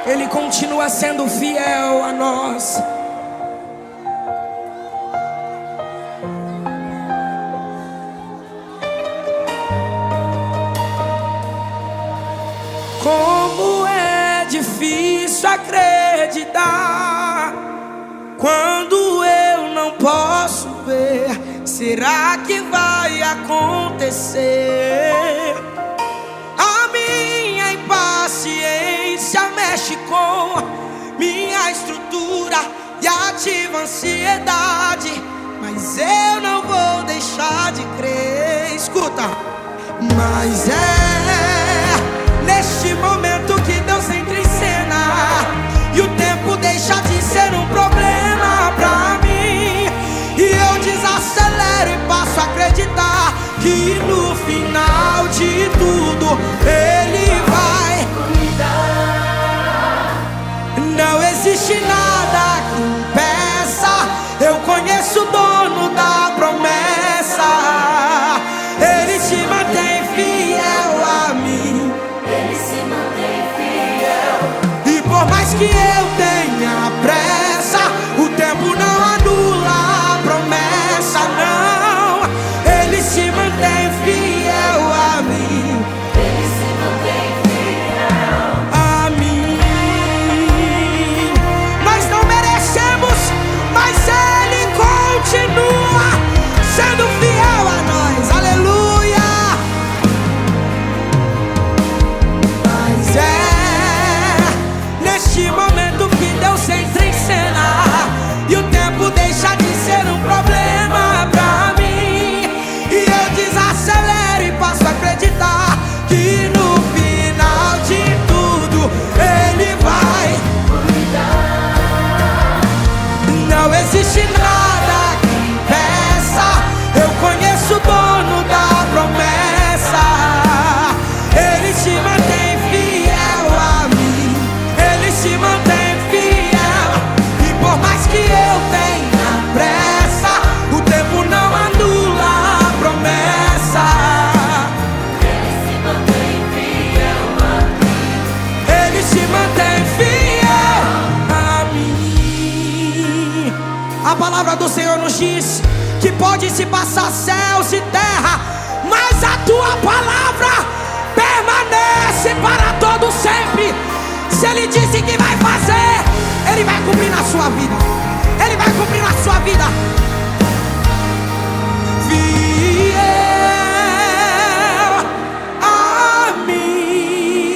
Ele continua sendo fiel a nós. Como é difícil acreditar quando eu não posso ver. Será que vai acontecer? A minha impaciência mexe com minha estrutura e ativa a ansiedade, mas eu não vou deixar de crer. Escuta, mas neste momento que Deus entra em cena e o tempo deixa de ser um problema pra mim, e eu desacelero e passo a acreditar que no final de tudo Ele vai cuidar. Não existe nada que impeça. Eu conheço o dono da promessa. Ele se mantém fiel a mim. Ele se mantém fiel. E por mais que eu tenha pressa, o tempo não anula a promessa, não. Ele se mantém fiel a mim. Ele se mantém fiel A mim. Nós não merecemos, mas Ele continua sendo fiel a nós. Aleluia. Mas neste momento que Deus entra em cena e o tempo deixa de ser um problema pra mim, e eu desacelero e passo a acreditar que no final de tudo Ele vai cuidar. Não existe nada que impeça. Eu conheço o dono da promessa. Ele se mantém fiel a mim. Ele se mantém fiel. E por mais que eu tenha pressa, o tempo não anula a promessa. Ele se mantém fiel a mim. Ele se mantém fiel a mim. A palavra do Senhor nos diz que pode se passar céus e terra, mas a tua palavra permanece para todo sempre. Se Ele disse que vai fazer, Ele vai cumprir na sua vida. Ele vai cumprir na sua vida. Fiel a mim.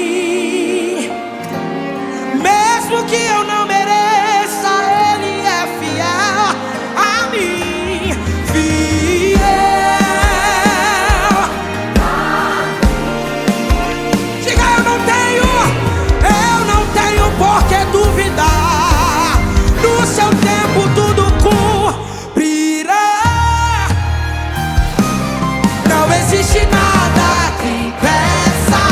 Mesmo que eu não mereça, Ele é fiel a mim. Fiel a mim. Diga, eu não tenho por que duvidar. No seu tempo tudo cumprirá. Não existe nada que impeça.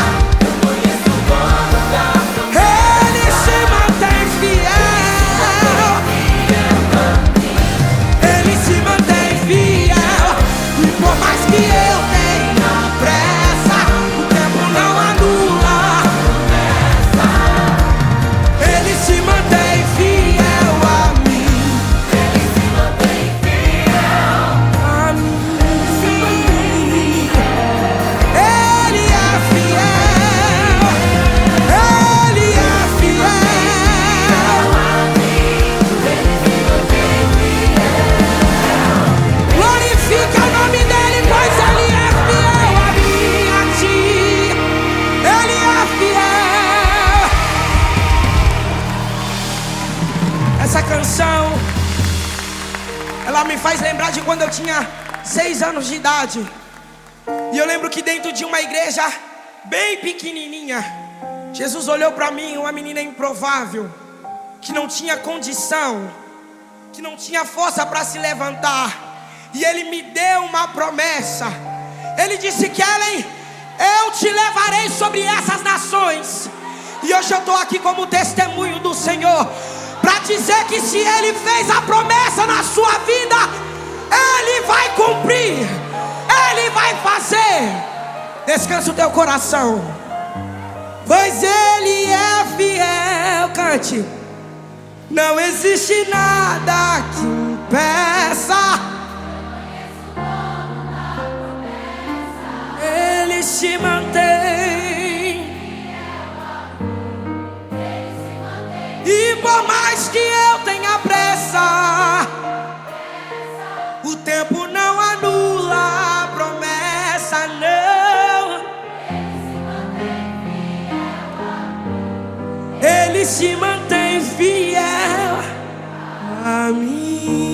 Eu conheço o dono da promessa. Ele se mantém fiel. Ele se mantém fiel. E por mais que eu tenha pressa, o tempo não anula a promessa. Ele se mantém fiel a mim. Ele se mantém fiel A mim. Ele é fiel. Ele é fiel. a mim. Ele se mantém fiel. Glorifica o nome dele, pois Ele é fiel a mim, a ti. Ele é fiel. Essa canção, ela me faz lembrar de quando eu tinha 6 anos de idade. E eu lembro que dentro de uma igreja bem pequenininha, Jesus olhou para mim, uma menina improvável, que não tinha condição, que não tinha força para se levantar, e Ele me deu uma promessa. Ele disse: Kellen, eu te levarei sobre essas nações. E hoje eu estou aqui como testemunho do Senhor, para dizer que se Ele fez a promessa na sua vida, Ele vai cumprir, Ele vai fazer. Descansa o teu coração, pois Ele é fiel. cante. Não existe nada que impeça. Ele se mantém. E por mais que eu tenha pressa, o tempo não anula a promessa, não. Ele se mantém fiel a mim.